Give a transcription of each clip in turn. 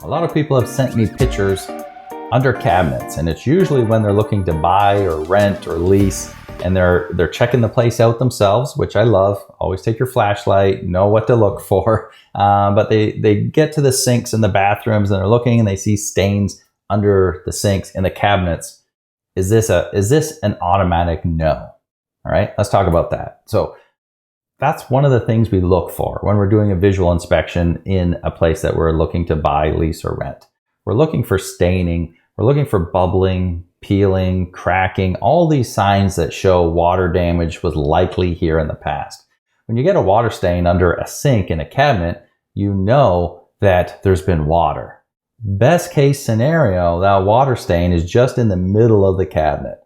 A lot of people have sent me pictures under cabinets, and it's usually when they're looking to buy or rent or lease, and they're checking the place out themselves, which I love. Always take your flashlight, know what to look for. But they get to the sinks and the bathrooms, and they're looking and they see stains under the sinks and the cabinets. Is this an automatic no? All right, let's talk about that. So that's one of the things we look for when we're doing a visual inspection in a place that we're looking to buy, lease, or rent. We're looking for staining. We're looking for bubbling, peeling, cracking, all these signs that show water damage was likely here in the past. When you get a water stain under a sink in a cabinet, you know that there's been water. Best case scenario, that water stain is just in the middle of the cabinet.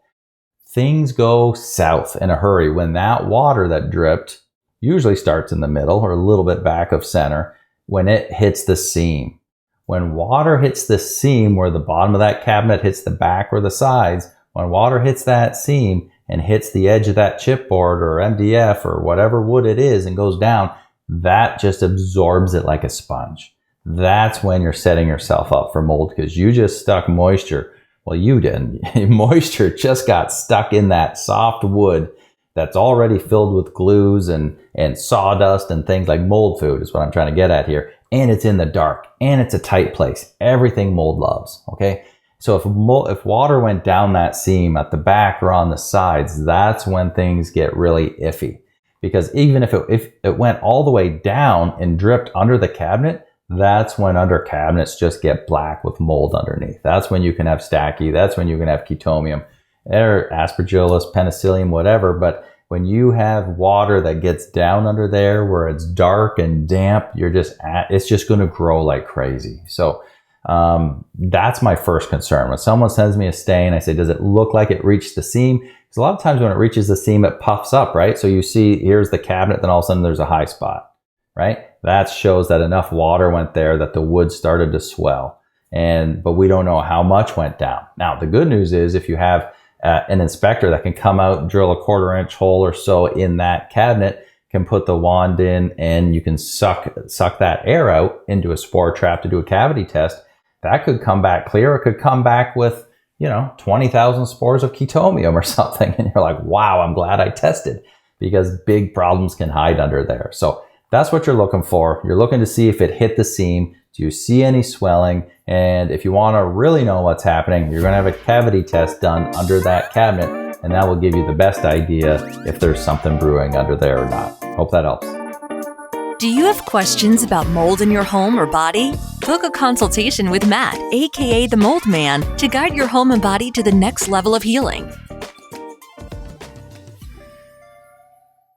Things go south in a hurry when that water that dripped usually starts in the middle or a little bit back of center when it hits the seam. When water hits the seam where the bottom of that cabinet hits the back or the sides, when water hits that seam and hits the edge of that chipboard or MDF or whatever wood it is and goes down, that just absorbs it like a sponge. That's when you're setting yourself up for mold because you just stuck moisture. Well, you didn't. Moisture just got stuck in that soft wood that's already filled with glues and sawdust and things like mold food is what I'm trying to get at here. And it's in the dark and it's a tight place. Everything mold loves, okay? So if water went down that seam at the back or on the sides, that's when things get really iffy. Because even if it went all the way down and dripped under the cabinet, that's when under cabinets just get black with mold underneath. That's when you can have stachy. That's when you can have Chaetomium or Aspergillus, Penicillium, whatever. But when you have water that gets down under there where it's dark and damp, it's just going to grow like crazy. So that's my first concern. When someone sends me a stain, I say, does it look like it reached the seam? Because a lot of times when it reaches the seam, it puffs up, right? So you see, here's the cabinet, then all of a sudden there's a high spot, right? That shows that enough water went there that the wood started to swell. But we don't know how much went down. Now, the good news is if you have an inspector that can come out, drill a 1/4 inch hole or so in that cabinet, can put the wand in and you can suck that air out into a spore trap to do a cavity test. That could come back clear. It could come back with, 20,000 spores of Chaetomium or something. And you're like, wow, I'm glad I tested because big problems can hide under there. So that's what you're looking for. You're looking to see if it hit the seam. Do you see any swelling? And if you want to really know what's happening, you're going to have a cavity test done under that cabinet, and that will give you the best idea if there's something brewing under there or not. Hope that helps. Do you have questions about mold in your home or body? Book a consultation with Matt, aka the Mold Man, to guide your home and body to the next level of healing.